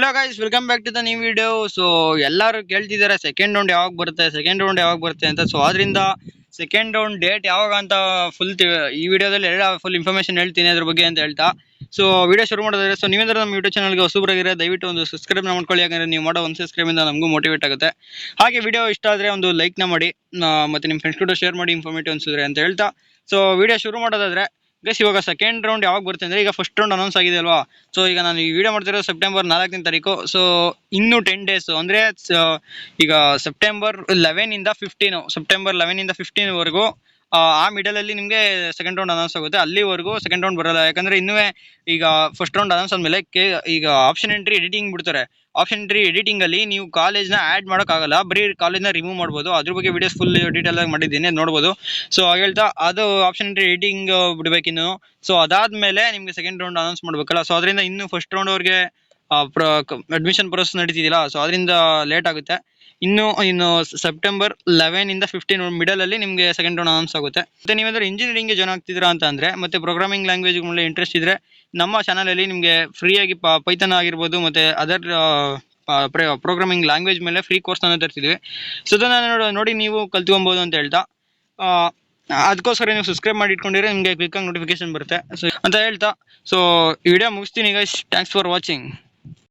Hello guys, welcome back to the new video. So ಎಲ್ಲರೂ ಕೇಳ್ತಿದ್ದಾರೆ second round ಯಾವಾಗ ಬರುತ್ತೆ ಅಂತ. ಸೊ ಅದರಿಂದ ಸೆಕೆಂಡ್ ರೌಂಡ್ ಡೇಟ್ ಯಾವಾಗ ಅಂತ ಫುಲ್ ಈ ವಿಡಿಯೋದಲ್ಲಿ ಎಲ್ಲ ಫುಲ್ ಇನ್ಫಾರ್ಮೇಶನ್ ಹೇಳ್ತೀನಿ ಅದ್ರ ಬಗ್ಗೆ ಅಂತ ಹೇಳ್ತಾ. ಸೊ ವಿಡಿಯೋ ಶುರು ಮಾಡೋದಾದ್ರೆ, ಸೊ ನೀವೇನಾದ್ರೂ ನಮ್ಮ ಯೂಟ್ಯೂಬ್ ಚಾನಲ್ಗೆ ಹೊಸಬರಾಗಿರೋ ದಯವಿಟ್ಟು ಒಂದು ಸಬ್ಸ್ಕ್ರೈಬ್ ಮಾಡ್ಕೊಳ್ಳಿ. ಯಾಕಂದ್ರೆ ನೀವು ಮಾಡೋ ಒಂದು ಸಬ್ಸ್ಕ್ರೈಬ್ ಇಂದ ನಮಗೂ ಮೋಟಿವೇಟ್ ಆಗುತ್ತೆ. ಹಾಗೆ ವಿಡಿಯೋ ಇಷ್ಟ ಆದರೆ ಒಂದು ಲೈಕ್ನ ಮಾಡಿ, ಮತ್ತೆ ನಿಮ್ಮ ಫ್ರೆಂಡ್ಸ್ ಕೂಡ ಶೇರ್ ಮಾಡಿ ಇನ್ಫಾರ್ಮೇಟಿವ್ ಅನ್ಸಿದ್ರೆ ಅಂತ ಹೇಳ್ತಾ. ಸೊ ವಿಡಿಯೋ ಶುರು ಮಾಡೋದಾದ್ರೆ ಗೈಸ್, ಇವಾಗ ಸೆಕೆಂಡ್ ರೌಂಡ್ ಯಾವಾಗ ಬರುತ್ತೆ ಅಂದರೆ, ಈಗ ಫಸ್ಟ್ ರೌಂಡ್ ಅನೌನ್ಸ್ ಆಗಿದೆ ಅಲ್ವಾ. ಸೊ ಈಗ ನಾನು ಈ ವಿಡಿಯೋ ಮಾಡ್ತಿರೋದು ಸೆಪ್ಟೆಂಬರ್ 4ನೇ ತಾರೀಕು. ಸೊ ಇನ್ನೂ 10 ಡೇಸ್ ಅಂದರೆ ಈಗ ಸೆಪ್ಟೆಂಬರ್ 11 ಆ ಮಿಡಲಲ್ಲಿ ನಿಮಗೆ ಸೆಕೆಂಡ್ ರೌಂಡ್ ಅನೌನ್ಸ್ ಆಗುತ್ತೆ. ಅಲ್ಲಿವರೆಗೂ ಸೆಕೆಂಡ್ ರೌಂಡ್ ಬರಲ್ಲ. ಯಾಕಂದರೆ ಇನ್ನೂ ಈಗ ಫಸ್ಟ್ ರೌಂಡ್ ಅನೌನ್ಸ್ ಆದಮೇಲೆ ಈಗ ಆಪ್ಷನ್ ಎಂಟ್ರಿ ಎಡಿಟಿಂಗ್ ಬಿಡ್ತಾರೆ. ಆಪ್ಷನ್ ಎಂಟ್ರಿ ಎಡಿಟಿಂಗಲ್ಲಿ ನೀವು ಕಾಲೇಜ್ನ ಆ್ಯಡ್ ಮಾಡೋಕ್ಕಾಗಲ್ಲ, ಬರೀ ಕಾಲೇಜ್ನ ರಿಮೂವ್ ಮಾಡ್ಬೋದು. ಅದ್ರ ಬಗ್ಗೆ ವಿಡಿಯೋಸ್ ಫುಲ್ ಡೀಟೇಲ್ ಆಗಿ ಮಾಡಿದ್ದೀನಿ, ನೋಡ್ಬೋದು. ಸೊ ಹೇಳ್ತಾ ಅದು ಆಪ್ಷನ್ ಎಂಟ್ರಿ ಎಡಿಟಿಂಗ್ ಬಿಡಬೇಕಿನ್ನು. ಸೊ ಅದಾದಮೇಲೆ ನಿಮಗೆ ಸೆಕೆಂಡ್ ರೌಂಡ್ ಅನೌನ್ಸ್ ಮಾಡಬೇಕಲ್ಲ. ಸೊ ಅದರಿಂದ ಇನ್ನೂ ಫಸ್ಟ್ ರೌಂಡ್ ಅವ್ರಿಗೆ ಅಡ್ಮಿಷನ್ ಪ್ರೊಸೆಸ್ ನಡೀತಿದ್ದಿಲ್ಲ. ಸೊ ಅದರಿಂದ ಲೇಟ್ ಆಗುತ್ತೆ. ಇನ್ನು ಸೆಪ್ಟೆಂಬರ್ 11 ಮಿಡಲಲ್ಲಿ ನಿಮಗೆ ಸೆಕೆಂಡ್ ರೌಂಡ್ ಅನೌನ್ಸ್ ಆಗುತ್ತೆ. ಮತ್ತೆ ನೀವೇನಾದ್ರೂ ಇಂಜಿನಿಯರಿಂಗ್ಗೆ ಜಾಯ್ನ್ ಆಗ್ತಿದ್ದೀರಾ ಅಂತ ಅಂದರೆ, ಮತ್ತೆ ಪ್ರೋಗ್ರಾಮಿಂಗ್ ಲ್ಯಾಂಗ್ವೇಜ್ ಮೇಲೆ ಇಂಟ್ರೆಸ್ಟ್ ಇದ್ದರೆ, ನಮ್ಮ ಚಾನಲಲ್ಲಿ ನಿಮಗೆ ಫ್ರೀಯಾಗಿ ಪೈಥಾನ್ ಆಗಿರ್ಬೋದು ಮತ್ತು ಅದರ್ ಪ್ರೋಗ್ರಾಮಿಂಗ್ ಲ್ಯಾಂಗ್ವೇಜ್ ಮೇಲೆ ಫ್ರೀ ಕೋರ್ಸ್ನ ತರ್ತಿದ್ವಿ. ಸೊ ಅದನ್ನು ನೋಡಿ ನೀವು ಕಲ್ತ್ಕೊಬೋದು ಅಂತ ಹೇಳ್ತಾ, ಅದಕ್ಕೋಸ್ಕರ ನೀವು ಸಬ್ಸ್ಕ್ರೈಬ್ ಮಾಡಿ ಇಟ್ಕೊಂಡಿದ್ರೆ ನಿಮಗೆ ಕ್ವಿಕ್ಕಾಗಿ ನೋಟಿಫಿಕೇಶನ್ ಬರುತ್ತೆ. ಸೊ ಅಂತ ಹೇಳ್ತಾ, ಸೊ ಈ ವಿಡಿಯೋ ಮುಗಿಸ್ತೀನಿ ಗೈಸ್. Thanks for watching.